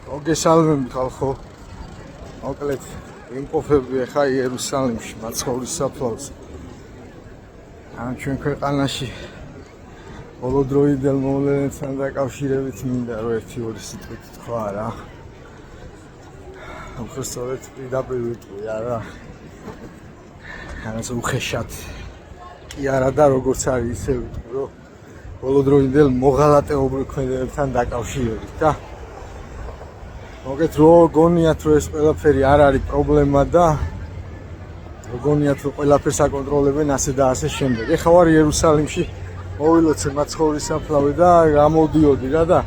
მოგესალმებით ხალხო. მოკლედ იმყოფები ხა იერუსალიმში, მაცხოვრის საფლავზე. ჩვენ ქვეყანაში ბოლო დროიდან მოვლენებთან დაკავშირებით მინდა რომ ერთი-ორი სიტყვით თქვა რა. უბრალოდ პირდაპირ ვიტყვი არა. ანუ უხეშად კი არა და როგორც არის ისე ვიტყვი რომ ბოლო დროიდან მოღალატეობრივ ქმედებებთან დაკავშირებით და მოგეთ რო გონიათ რომ ეს ყველაფერი არ არის პრობლემა და რო გონიათ რომ ყველაფერს აკონტროლებენ ასე და ასე შემდეგ. ეხლა ვარ იერუსალიმში, მოვილოცე მაცხოვრის საფლავი და გამოდიოდი რა და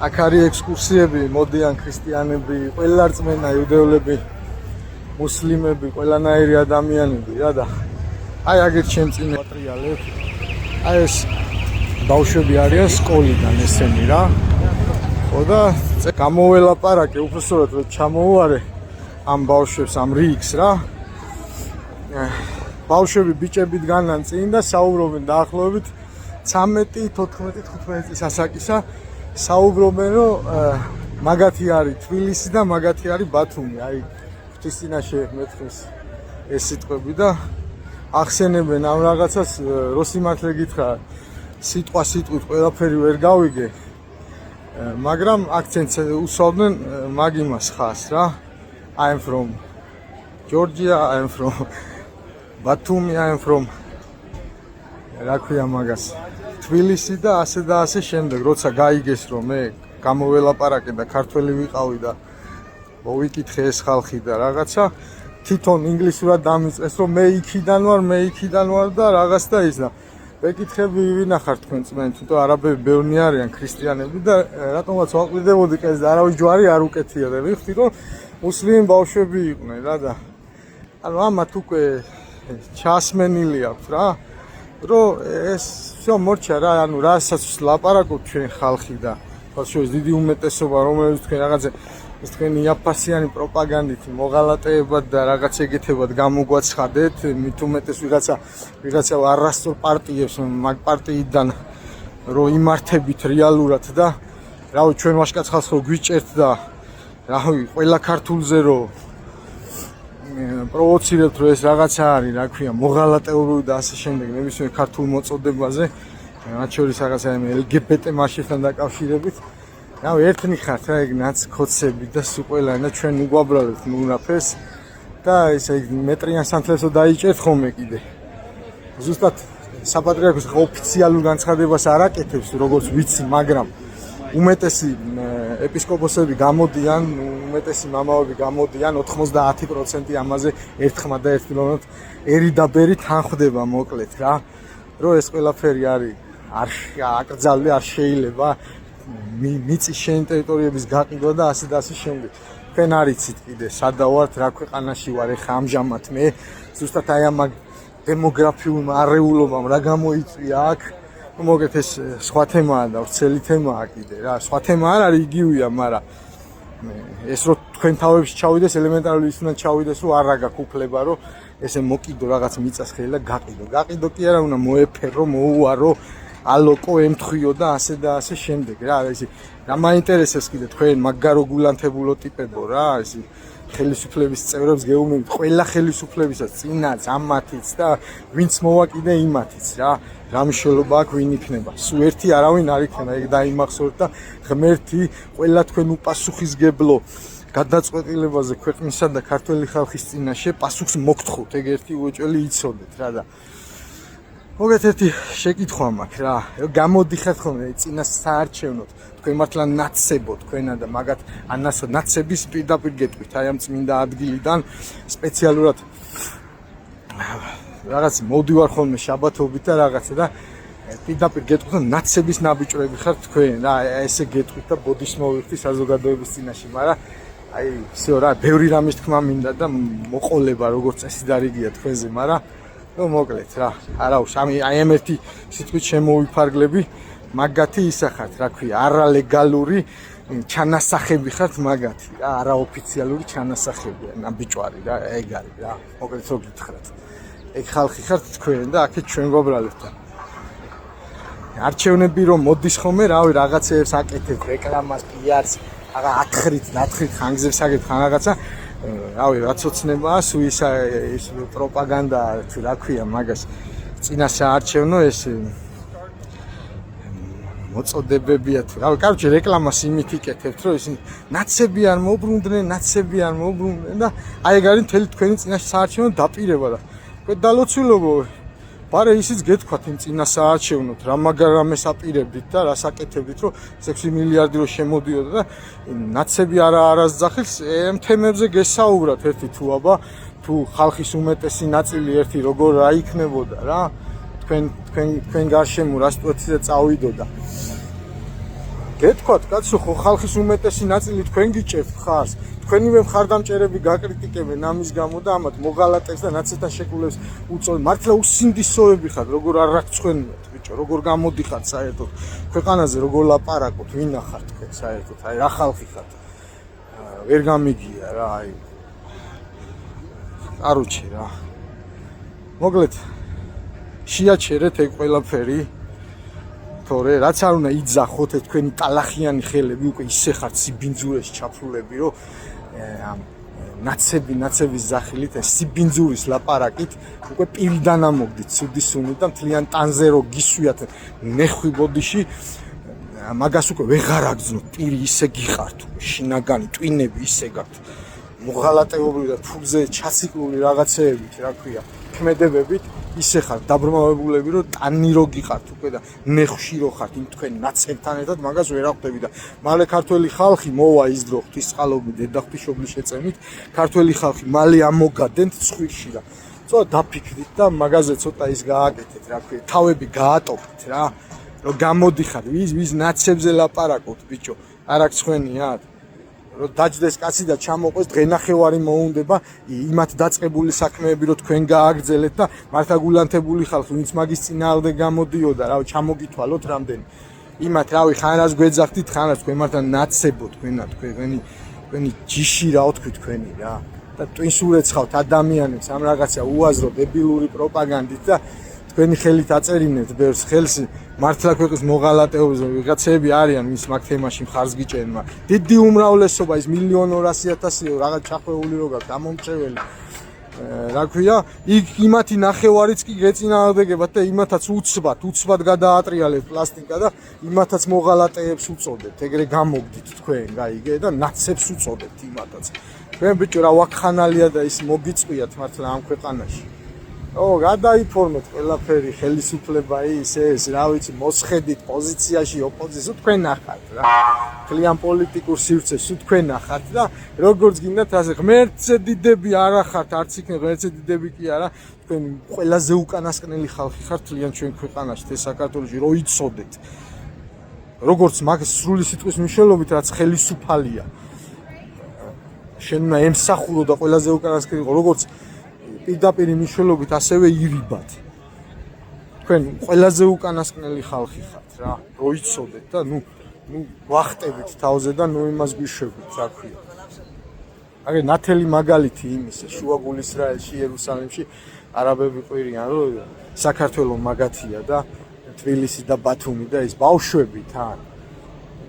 აქ არის ექსკურსიები, მოდიან ქრისტიანები, ყველა რწმენა, იუდეველები, მუსლიმები, ყველანაირი ადამიანები რა და აი აგერ ჩემ წინ მატრიალები. აი ეს ბავშვები არიან სკოლიდან ესენი რა. ხო და გამოველაპარაკე უბრალოდ რომ ჩამოვარე ამ ბავშვებს ამ რიგს რა. ბავშვები ბიჭებით განან წინ და საუბრობენ დაახლოებით 13-14-15 წლის ასაკისა საუბრობენ რომ მაგათი არის თბილისი და მაგათი არის ბათუმი. აი ღვთისწინაშე მეთქეს ეს სიტყვები და ახსენებენ ამ რაღაცას რო სიმართლე გითხრა სიტყვა სიტყვით ყველაფერი ვერ გავიგე. მაგრამ აქცენტს უსვამდნენ მაგ იმას ხას რა. I am from Georgia, I am from Batumi, I am from რა ქვია მაგას თბილისი და ასე შემდეგ. როცა გაიგეს რომ მე გამოველაპარაკე და ქართველი ვიყავი და მოვიკითხე ეს ხალხი და რაღაცა თვითონ ინგლისურად დამიწყეს რომ მე იქიდან ვარ და რაღაც და ის და ვეკითხები ვინახარ თქვენ წმენ თვითონ არაბები ბევრი არიან ქრისტიანები და რატომაც ვაყრიდებოდი ყელს და არავის ჯვარი არ უკეთია და ვიხდი რომ მუსლიმი ბავშვები იყვნენ რა და ანუ ამათ უკვე ჩასმენილი აქვს რა რომ ეს всё მორჩა რა ანუ რასაც ლაპარაკობ ჩვენ ხალხი და თვალშორის დიდი უმეტესობა რომელიც თქვენ რაღაცა ეს თქვენი იაფასიანი პროპაგანდით მოღალატეებად და რაღაც ეგეთებად გამოგვაცხადეთ მით უმეტეს ვიღაცა არასწორ პარტიებს მაგ პარტიიდან რომ იმართებით რეალურად და რავი ჩვენ ვაშკაც ხალხს რო გვიჭერთ და რავი ყველა ქართულზე რომ პროვოცირებთ რომ ეს რაღაცა არის რა ქვია მოღალატეობრივი და ასე შემდეგ ნებისმიერ ქართულ მოწოდებაზე მათ შორის რაღაცა LGBT მარშთან დაკავშირებით რავი ერთნი ხართ რა ეგ ნაცკოცები და სულ ყველა და ჩვენ უგვაბრალეთ ნურაფეს და ესე მეტრიან სანთლესო დაიჭერთ ხოლმე კიდე ზუსტად საპატრიარქოს ოფიციალურ განცხადებას არ აკეთებს როგორც ვიცი მაგრამ უმეტესი ეპისკოპოსები გამოდიან უმეტესი მამაები გამოდიან 90% ამაზე ერთხმა და ერთდროულად ერიდაბერი თანხდება მოკლედ რა რომ ეს ყველაფერი არის არ აკრძალვი არ შეიძლება მიწის შენ ტერიტორიების გაყიდვა და ასე შემდეგ. თქვენ არიცით კიდე სადა ვართ რა ქვეყანაში ვარ ეხა ამჟამად მე ზუსტად აი ამ დემოგრაფიულმა არეულობამ რა გამოიწვია აქ მოგეთ ეს სხვა თემაა და ვრცელი თემაა კიდე რა სხვა თემა არ არის იგივეა მაგრამ ეს რო თქვენ თავებში ჩავიდეს ელემენტარული ის უნდა ჩავიდეს რომ არ გაქვს უფლება რომ ესე მოკიდო რაღაც მიწას ხელი და გაყიდო კი არა უნდა მოეფერო მოუარო ალოკო ემთხიო და ასე შემდეგ რა ეს რა მაინტერესებს კიდე თქვენ მაგარო გულანთებულო ტიპებო რა ეს ხელისუფლების წევრებს გეუბნებით ყველა ხელისუფლებისაც წინაც ამათიც და ვინც მოვაკიდე იმათიც რა რა მნიშვნელობა აქვს ვინ იქნება სულ ერთი არავინ არ იქნება ეგ დაიმახსოვრეთ და ღმერთი ყველა თქვენ უპასუხისგებლო გადაწყვეტილებაზე ქვეყნისა და ქართველი ხალხის წინაშე პასუხს მოგთხოვთ ეგ ერთი უეჭველი იცოდეთ რა და მოგეთ ერთი შეკითხვა მაქვს რა გამოდიხართ ხოლმე წინას საარჩევნოთ თქვენ მართლა ნაცებო თქვენა და მაგათ ნაცების პირდაპირ გეტყვით აი ამ წმინდა ადგილიდან სპეციალურად რაღაც მოვდივარ ხოლმე შაბათობით და რაღაცა და პირდაპირ გეტყვით და ნაცების ნაბიჭრები ხართ თქვენ რა ესე გეტყვით და ბოდის მოვიხდი საზოგადოების წინაშე მაგრამ აი всё რა ბევრი რამის თქმა მინდა და მოყოლება როგორც წესი დარიგია თქვენზე მაგრამ ну მოკლედ რა არავის აი ამ ერთი სიტყვით შემოვიფარგლები მაგათი ისახართ რა ქვია არალეგალური ჩანასახები ხართ მაგათი რა არაოფიციალური ჩანასახები ნაბიჭვარი რა ეგ არის რა მოკლედ რო გითხრათ ეგ ხალხი ხართ თქვენ და აქეთ ჩვენ გვაბრალებთ არჩევნები რომ მოდის ხოლმე რავი რაღაცეებს აკეთებთ რეკლამას პიარს აგა ათხრით ხანგრძლივ საკითხი რაღაცა რავი რაც ოცნებაა სუისა ის პროპაგანდა თუ რა ქვია მაგას წინასე არჩევნო ეს მოწოდებებია თუ რავი კაროჩე რეკლამას იმით იკეთებთ რომ ისინი ნაცები არ მოუბრუნდნენ და აი ეგ არის მთელი თქვენი წინასე საარჩევნო დაპირება და თქვენ დალოცულობო ბარე ისიც გეთქვათ იმ წინასაარჩევნოთ რა რამეს აპირებდით და რას აკეთებდით რომ 6 მილიარდი რო შემოდიოდა და ნაცები არას ძახილს ამ თემებზე გესაუბრათ ერთი თუ აბა თუ ხალხის უმეტესი ნაწილი ერთი როგორ რა იქნებოდა რა თქვენ გარშემო რა სიტუაცია წავიდოდა გეთქვათ კაცო ხო ხალხის უმეტესი ნაწილი თქვენ გიჭერთ ხარს თქვენივე მხარდამჭერები გაკრიტიკებენ ამის გამო და ამათ მოღალატებს და ნაცეთან შეკულებს უწოდეთ მართლა უსინდისოები ხართ როგორ არ რაგწვენიათ ბიჭო როგორ გამოდიხართ საერთოდ ქვეყანაზე როგორ ლაპარაკობთ ვინ ახართ თქვენ საერთოდ აი რა ხალხი ხართ ვერ გამიგია რა აი კაროჩე რა მოკლედ შეაჩერეთ ეგ ყველაფერი თორე რაც არ უნდა იძახოთ ეს თქვენი ტალახიანი ხელები უკვე ისე ხართ სიბინძურეს ჩაფრულები რომ ამ ნაცების ზახილით ეს სიბინძურის ლაპარაკით უკვე პირიდან ამოგდით ცუდი სუნი და მთლიან ტანზე რო გისვიათ ნეხვი ბოდიში მაგას უკვე ვეღარ აგზნოთ პირი ისე გიხართ შინაგანი ტვინები ისე გაქვთ მოღალატეობრივი და ფუძე ჩაციკლული რაღაცეებით რა ქვია ქმედებებით ისე ხართ დაბრმავებულები რომ ტანი რო გიყართ უკვე და ნეხვში რო ხართ იმ თქვენ ნაცებთან ერთად მაგას ვერ ახვდები და მალე ქართველი ხალხი მოვა ის დრო ღვთისწყალობით დედაღვთისმშობლის შეწემით ქართველი ხალხი მალე ამოგადენთ ცხვირში და ცოტა დაფიქრით და მაგაზე ცოტა ის გააკეთეთ რა ქვია თავები გაატოფეთ რა რომ გამოდიხარ ვის ნაცებზე ლაპარაკობთ ბიჭო არ აქვს ხვენიათ რომ დაჯდეს კაცი და ჩამოყვეს დღენახევარი მოუნდება იმათ დაწყებული საქმეები რომ თქვენ გააგრძელეთ და მართა გულანთებული ხალხი ვინც მაგის წინააღმდეგ გამოდიოდა რა ჩამოგითვალოთ რამდენი იმათ რავი ხანას გვეძახდით ხანას თქვენ მართა ნაცებო თქვენი ჯიში რა თქვი თქვენი რა და ტვინს ურეცხავთ ადამიანებს ამ რაღაცა უაზრო დებილური პროპაგანდით და თქვენი ხელით აწერინებთ ბევრს ხელს მართლა ქვეყნის მოღალატეობის ვიღაცები არიან ვის მაგ თემაში მხარს გიჭერენ მაგრამ დიდი უმრავლესობა ის 1,200,000 რაღაც ჩახვეული რო გაქვთ ამომრჩეველი რა ქვია იქ იმათი ნახევარიც კი გეწინააღმდეგებათ და იმათაც უცბად გადაატრიალებთ პლასტიკა და იმათაც მოღალატეებს უწოდებთ ეგრე გამოგდით თქვენ გაიგე და ნაცებს უწოდებთ იმათაც თქვენ ბიჭო რა ვაკხანალია და ის მოგიწყვიათ მართლა ამ ქვეყანაში გადაიფორმეთ ყველაფერი ხელისუფლება ის რა ვიცი მოსხედით პოზიციაში ოპოზიცია თქვენ ახართ რა კლიან პოლიტიკურ სივრცეს თქვენ ახართ და როგორც გინდათ ასე ღმერთზე დიდები არ ახართ არც იქნებ ღმერთზე დიდები კი არა თქვენ ყველაზე უკანასკნელი ხალხი ხართ კლიან ჩვენ ქვეყანაში თე საქართველოში რო იცოდეთ როგორც მაგ სრული სიტყვის მნიშვნელობით რაც ხელისუფალია შენ უნდა ემსახურო და ყველაზე უკანასკნელი როგორც პირდაპირ მნიშვნელობით ასევე ირიბად. თქვენ ყველაზე უკანასკნელი ხალხი ხართ რა, რო იცოდეთ და ნუ ვახტებით თავზე და ნუ იმას გვიშვებით, რა ქვია. აგერ ნათელი მაგალითი იმისა, შუაგულ ისრაელში, იერუსალიმში არაბები ყვირიან, რომ საქართველო მაგათია და თბილისი და ბათუმი და ის ბავშვები თან.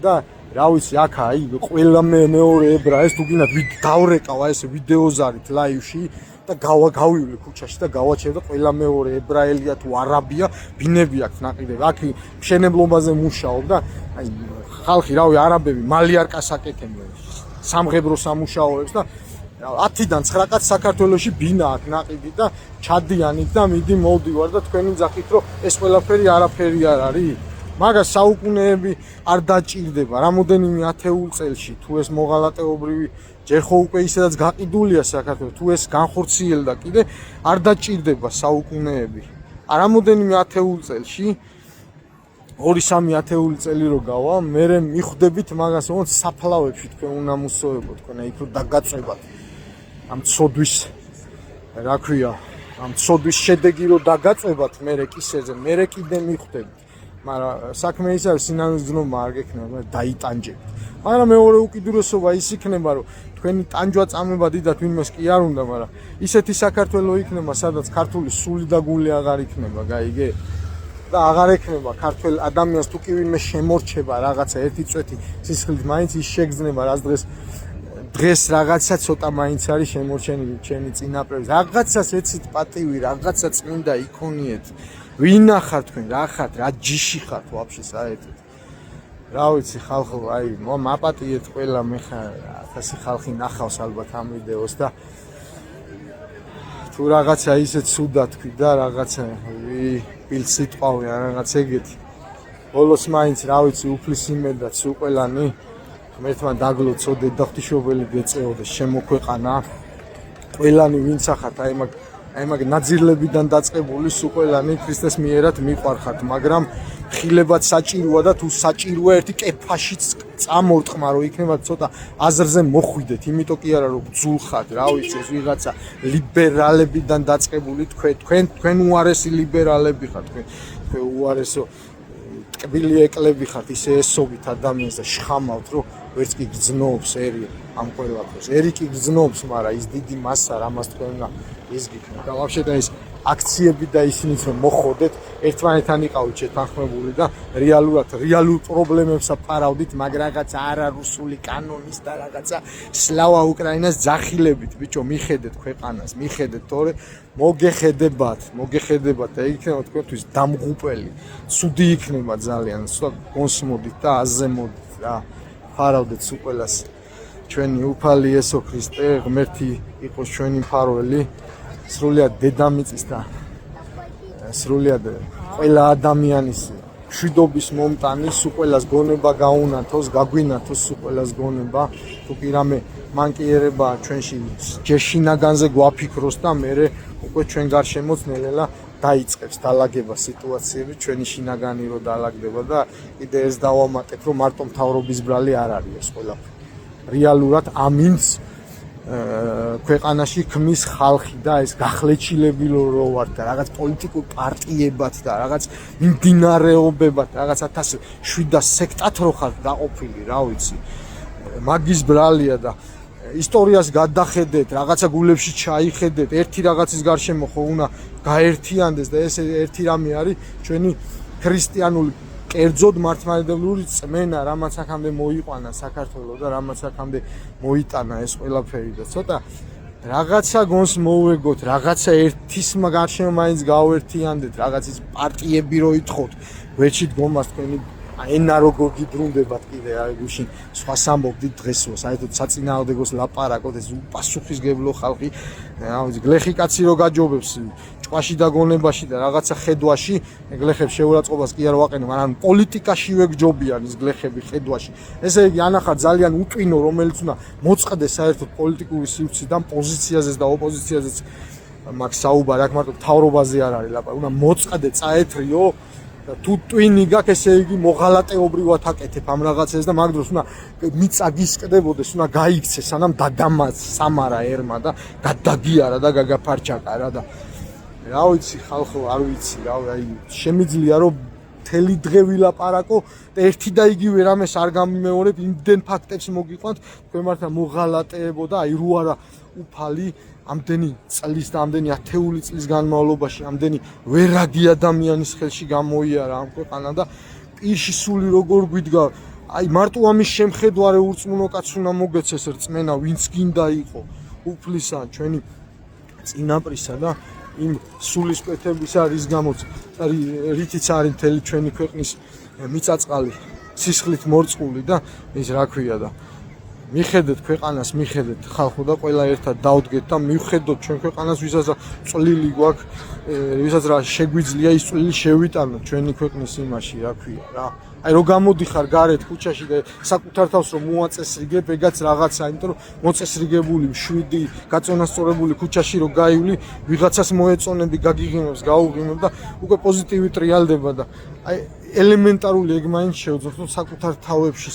და რა ვიცი, აქ აი ყველა მეორე ებრაელს თუ გინდათ დავრეკავ აი ეს ვიდეოზარით ლაივში და გავივლი ქუჩაში და გავაჩერდა ყველა მეორე ებრაელია თუ არაბია, ბინები აქვს ნაყიდები. აქ მშენებლობაზე მუშაობ და აი ხალხი რავი არაბები მალიარკას აკეთებენ სამღებრო სამუშაოებს და 10-დან 9 კაც საქართველოში ბინა აქვს ნაყიდი და ჩადიანით და მიდი მოვდივარ და თქვენი ძახით რომ ეს ყველაფერი არაფერი არ არის. მაგას საუკუნეები არ დაჭირდება რამოდენიმე ათეულ წელში თუ ეს მოღალატეობრივი ჯერ ხო უკვე ისედაც გაყიდულია საქართველოს თუ ეს განხორციელდა კიდე არ დაჭირდება საუკუნეები რამოდენიმე ათეულ წელში 2-3 ათეული წელი რო გავა მე მიხვდებით მაგას რომ საფლავებში თქვენ უნდა მოსოვებოთ თქვენ იქ რო დაგაწევათ ამ ცოდვის რა ქვია ამ ცოდვის შედეგი რო დაგაწევათ მე კისერზე მე კიდე მიხვდებით მაგრამ საქმე ის არის სინამდვილეს გზნობა არ გექნება დაიტანჯებით მაგრამ მეორე უკიდურესობა ის იქნება რომ თქვენი ტანჯვა წამება დიდად ვინმეს კი არ უნდა მაგრამ ისეთი საქართველო იქნება სადაც ქართული სული და გული აღარ იქნება გაიგე და აღარ ექნება ქართველ ადამიანს თუ კი ვინმე შემორჩება რაღაცა ერთი წვეთი სისხლით მაინც ის შეგრძნება რაც დღეს რაღაცა ცოტა მაინც არის შემორჩენილი ჩემი წინაპრების რაღაცას ეცით პატივი რაღაცა წმინდა იქონიეთ ვინა ხარ თქვენ რა ხართ რა ჯიში ხართ ვაფშე საერთოდ რა ვიცი ხალხო აი მაპატიეთ ყველა მე ხარ 1000 ხალხი ნახავს ალბათ ამ ვიდეოს და თუ რაღაცა ისე ცუდა თქვი და რაღაცა პილს სიტყვავი ან რაღაც ეგეთი ბოლოს მაინც რა ვიცი უფლის იმედაც უყველანი ღმერთმა დაგლოცოდეთ და ღვთისმშობელი გეწეოდეს შემოქვეყანა ყველანი ვინც ახათ აი მაგ ნაძირლებიდან დაწყებული სუყველანი ქრისტეს მიერად მიყვარხართ მაგრამ ხილებად საჭიროა და თუ საჭიროა ერთი კეფაშიც წამორტყმა რომ იქნება ცოტა აზრზე მოხვიდეთ იმიტომ კი არა რომ ბძულხართ რა ვიცი ეს ვიღაცა ლიბერალებიდან დაწყებული თქვენ უარესი ლიბერალები ხართ თქვენ უარესო ტკბილი ეკლები ხართ ისე ესობით ადამიანს და შხამავთ რომ ვერც კი გძნობს ერი ამ ყველაფერს ერი კი გძნობს მაგრამ ის დიდი მასა რამას თქვენ ის გიქნა და ვაფშე და ის აქციები და ისინიც რომ მოხოდეთ ერთმანეთთან იყავით შეთანხმებული და რეალურ პრობლემებს აფარავდით მაგ რაღაცა არარუსული კანონის და რაღაცა სლავა უკრაინას ძახილებით ბიჭო მიხედეთ ქვეყანას მიხედეთ თორე მოგეხედებათ და იქნება თქვენთვის დამღუპელი ცუდი იქნება ძალიან გონსმოდით და აზემოდით რა ფარავდეთ სუყელას ჩვენი უფალი ესო ქრისტე ღმერთი იყოს ჩვენი მფარველი სრულიად დედამიწის და სრულიად ყველა ადამიანის მშვიდობის მომტანი სუყელას გონება გაუნათოს გაგვინათოს სუყელას გონება თუ კი რამე მანკიერება ჩვენში ჯეშინაგანზე გვაფიქროს და მე უკვე ჩვენ გარშემოც ნელ-ნელა დაიწყებს დალაგება სიტუაციები ჩვენი შინაგანი რო დალაგდება და კიდე ეს დავამატებ რომ მარტო მთავრობის ბრალი არ არის ეს ყველაფერი რეალურად ამინც ქვეყანაში ქმნის ხალხი და ეს გახლეჩილები რო ვარ და რაღაც პოლიტიკურ პარტიებად და რაღაც მიმდინარეობებად რაღაც 1700 სექტად რო ხარ დაყოფილი რა ვიცი მაგის ბრალია და ისტორიას გადახედეთ რაღაცა გულებში ჩაიხედეთ ერთი რაღაცის გარშემო ხო უნდა გაერთიანდეს და ეს ერთი რამე არის ჩვენი ქრისტიანული კერძოდ მართლმადიდებლური წმენა რამაც აქამდე მოიყვანა საქართველოს და რამაც აქამდე მოიტანა ეს ყველაფერი და ცოტა რაღაცა გონს მოვეგოთ რაღაცა ერთის გარშემო მაინც გავერთიანდეთ რაღაცის პარტიები რო ითხოვთ ვეჩით გომას თქვენი ენა როგორ გიბრუნდებათ კიდე აი გუშინ სხვას ამბობდით დღესო საერთოდ საწინააღმდეგოს ლაპარაკობთ ეს უპასუხისგებლო ხალხი რა ვიცი გლეხი კაცი რო გაჯობებს ჭვაში და გონებაში და რაღაცა ხედვაში გლეხებს შეურაცხყოფას კი არ ვაყენო მაგრამ პოლიტიკაში ვეგჯობიან ის გლეხები ხედვაში ესე იგი ანახა ძალიან უტვინო რომელიც უნდა მოწყდეს საერთოდ პოლიტიკური სივრციდან პოზიციაზეც და ოპოზიციაზეც მაგ საუბარი აქ მარტო მთავრობაზე არ არის ლაპარაკი უნდა მოწყდე წაეთრიო თუ ტვინი გაქვს ესე იგი მოღალატეობრივად აკეთებ ამ რაღაცებს და მაგ დროს უნდა მიწა გისკდებოდეს უნდა გაიქცე სანამ დადამაც სამარა ერმა და გადაგიარა და გაგაფარჩაკა რა და რა ვიცი ხალხო არ ვიცი რა აი შემიძლია რომ მთელი დღე ვილაპარაკო და ერთი და იგივე რამეს არ გამიმეორებ იმდენ ფაქტებს მოგიყვანთ თქვენ მართლა მოღალატეებო და აი რო არა უფალი ამდენი წლის და ამდენი ათეული წლის განმავლობაში ამდენი ვერაგი ადამიანის ხელში გამოიარა ამ ქვეყანა და პირში სული როგორ გვიდგა აი მარტო ამის შემხედვარე ურწმუნო კაცს უნდა მოგეცეს რწმენა ვინც გინდა იყო უფლისა ჩვენი წინაპრისა და იმ სულისკვეთების არის გამოც რითიც არის მთელი ჩვენი ქვეყნის მიწაწყალი სისხლით მორწყული და ის რა ქვია და მიხედეთ ქვეყანას მიხედეთ ხალხო და ყველა ერთად დავდგეთ და მივხედოთ ჩვენ ქვეყანას ვისაც რა წვლილი გვაქვს ვისაც რა შეგვიძლია ის წვლილი შევიტანოთ ჩვენი ქვეყნის იმაში რა ქვია რა აი რო გამოდიხარ გარეთ ქუჩაში და საკუთარ თავს რომ მოაწესრიგებ ეგაც რაღაცა იმიტომ რომ მოწესრიგებული მშვიდი გაწონასწორებული ქუჩაში რო გაივლი ვიღაცას მოეწონები გაგიღიმებს გაუღიმებ და უკვე პოზიტივი ტრიალდება და აი ელემენტარული ეგ მაინც შევძლებთ რომ საკუთარ თავებში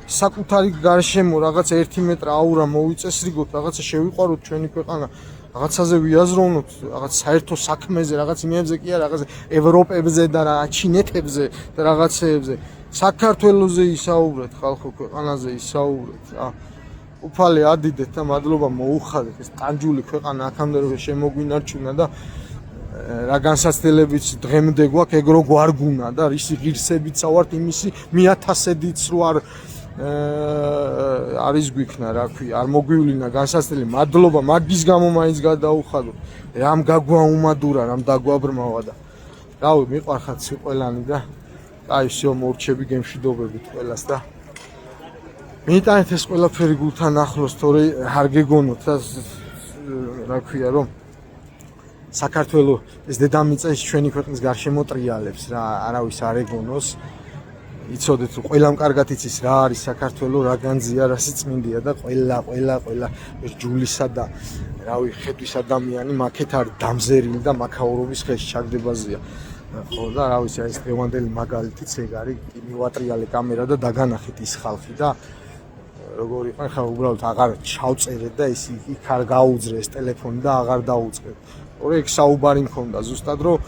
საკუთარი გარშემო რაღაც 1 მეტრ აურა მოვიწესრიგოთ რაღაცა შევიყვაროთ ჩვენი ქვეყანა რაღაცაზე ვიაზროვნოთ რაღაც საერთო საქმეზე რაღაც იმებზე კი არა რაღაც ევროპებზე და რა ჩინეთებზე და რაღაცეებზე საქართველოზე ისაუბრეთ ხალხო ქვეყანაზე ისაუბრეთ რა უფალი ადიდეთ და მადლობა მოუხადეთ ეს ტანჯული ქვეყანა აქამდე რომ შემოგვინარჩუნა და რა განსაცდელებიც დღემდე გვაქვს ეგ რო გვარგუნა და რისი ღირსებიც ავართ იმისი მიათასედიც რო არის გვიქნა რა ქვია არ მოგვივლინა განსაცდელი მადლობა მაგის გამო მაინც გადაუხადო რამ გაგვაუმადურა რამ დაგვაბრმავა და რავი მიყვარხათ სიყველანი და აი всё მორჩები გემშვიდობებით ყველას და მიიტანეთ ეს ყველაფერი გულთან ახლოს თორე არ გეგონოთ და რა ქვია რომ საქართველოს ეს დედამიწა ჩვენი ქვეყნის გარშემო ტრიალებს რა არავის არ ეგონოს იცოდეთ რომ ყველამ კარგად იცის რა არის საქართველოს რა განძია რა სიწმინდეა და ყველა ეს ჯულისა და რავი ხედვის ადამიანი მაქეთ არის დამზერილი და მაქაურობის ხელში ჩაგდებაზეა ხო და რა ვიცი ეს დღევანდელი მაგალითიც ეგ არის მივატრიალე კამერა და დაგანახეთ ის ხალხი და როგორი იყო ხა უბრალოდ აღარ ჩავწერეთ და ის იქ არ გაუძრეს ტელეფონი და აღარ დაუწყეთ ორი ეგ საუბარი მქონდა ზუსტად რომ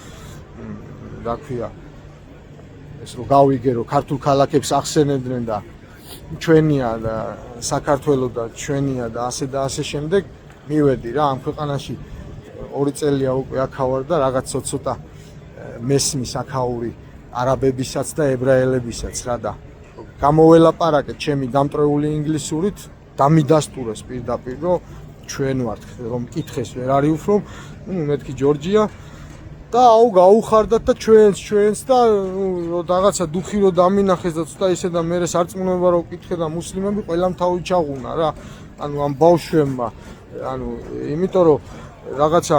რა ქვია ეს რომ გავიგე რომ ქართულ ქალაქებს ახსენებდნენ და ჩვენია და საქართველოს და ჩვენია და ასე შემდეგ მივედი რა ამ ქვეყანაში 2 წელია უკვე აქავარ და რაღაც ცოტა მესმის აქაური არაბებისაც და ებრაელებისაც რა და გამოველაპარაკეთ ჩემი დამტრეული ინგლისურით დამიდასტურეს პირდაპირ რომ ჩვენ ვართ რომ მკითხეს ვერ არის უფრო მეთქი ჯორჯია და აუ გაუხარდათ და ჩვენს და რაღაცა დუხი რო დამინახეს და ცოტა ისე და მე სარწმუნოება რო კითხე და მუსლიმები ყველამ თავი ჩაღუნა რა ანუ ამ ბავშვებმა ანუ იმიტომ რომ რაღაცა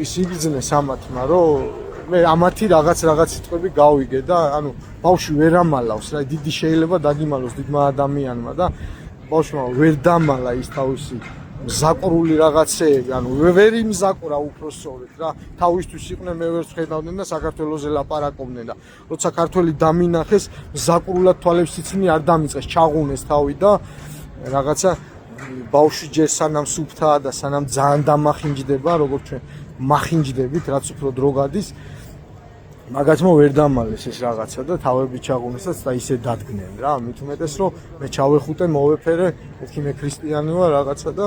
ის იგრძნეს ამათმა რომ მე ამათი რაღაც სიტყვები გავიგე და ანუ ბავშვი ვერ ამალავს რა დიდი შეიძლება დაგიმალოს დიდმა ადამიანმა და ბავშვმა ვერ დამალა ის თავისი მზაკრული რაღაცეები ანუ ვერ იმზაკრა უпроსწორად რა თავისთვის იყვნენ მე ვერ ხედავდნენ და საქართველოზე ლაპარაკობდნენ და როცა ქართველი დამინახეს მზაკრულად თვალებს ციცინი არ დამიწყეს ჩაღუნეს თავი და რაღაცა ბავშვი ჯერ სანამ სუფთაა და სანამ ძალიან დამახინჯდება როგორც ჩვენ მახინჯდებით რაც უფრო დრო გადის მაგათმა ვერ დამალეს ეს რაღაცა და თავები ჩაღუნესაც და ისე დადგნენ რა მით უმეტეს რომ მე ჩავეხუტე მოვეფერე მეთქი მე ქრისტიანი ვარ რაღაცა და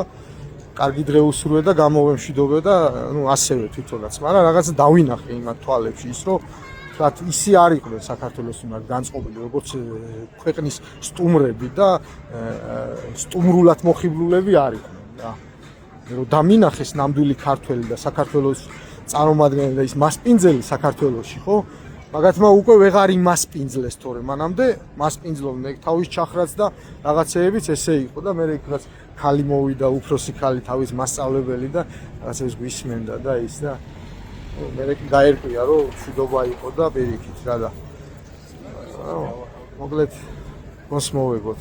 კარგი დღე უსურვე და გამოვემშვიდობე და ნუ ასევე თვითონაც მაგრამ რაღაცა დავინახე იმათ თვალებში ის რომ თქვათ ისი არ იყვნენ საქართველოს უნდა განწყობილი როგორც ქვეყნის სტუმრები და სტუმრულად მოხიბლულები არ იყვნენ რა რომ დამინახეს ნამდვილი ქართველი და საქართველოს წარმომადგენელი და ის მასპინძელი საქართველოში ხო მაგათმა უკვე ვეღარ იმასპინძლეს თორე მანამდე მასპინძლობდნენ ეგ თავის ჩახრაც და რაღაცეებიც ესე იყო და მე იქაც ქალი მოვიდა უფროსი ქალი თავის მასწავლებელი და რაღაცა ის გვისმენდა და ის და მე გაერკვია რომ მშვიდობა იყო და პირიქით რა და მოკლედ გოსმოვეგოთ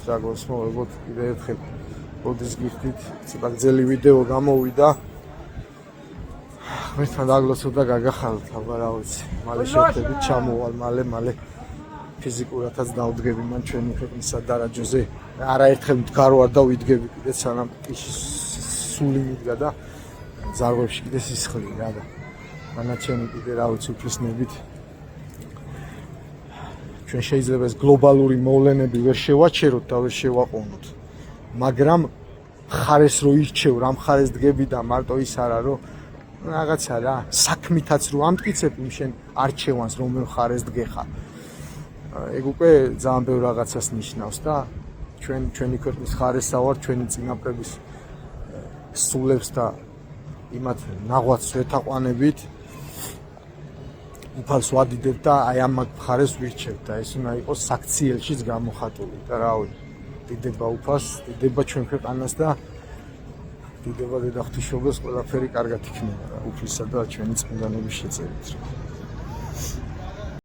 კიდე ერთხელ როდის გიხდით ცოტა გრძელი ვიდეო გამოვიდა მერთან დაგლოცოთ და გაგახალოთ აბა რა ვიცი მალე შევხვდებით ჩამოვალ მალე ფიზიკურადაც დავდგები მან ჩვენი ქვეყნისა დარაჯოზე არაერთხელ მდგარო არ დავიდგები კიდე სანამ სული მიდგა და ზარღვებში კიდე სისხლი რა და მანაჩენი კიდე რა ვიცი უფლისნებით ჩვენ შეიძლება ეს გლობალური მოვლენები ვერ შევაჩეროთ და ვერ შევაყოვნოთ მაგრამ ხარეს რო ირჩევ რა მხარეს დგები და მარტო ის არა რომ რაღაცა რა საქმითაც რო ამტკიცებ იმ შენ არჩევანს რომ მხარეს დგეხა ეგ უკვე ძალიან ბევრ რაღაცას ნიშნავს და ჩვენი ქვეყნის ხარესა ვარ ჩვენი წინაპრების სულებს და იმათ ნაღვაწს ვეთაყვანებით უფალს ვადიდებ და აი ამ მხარეს ვირჩევ და ეს უნდა იყოს საქციელშიც გამოხატული და რავი დიდება უფალს დიდება ჩვენ ქვეყანას და დიდება დედა ღვთისმშობელს ყველაფერი კარგად იქნება უფლისა და ჩვენი წმინდანების შეწერით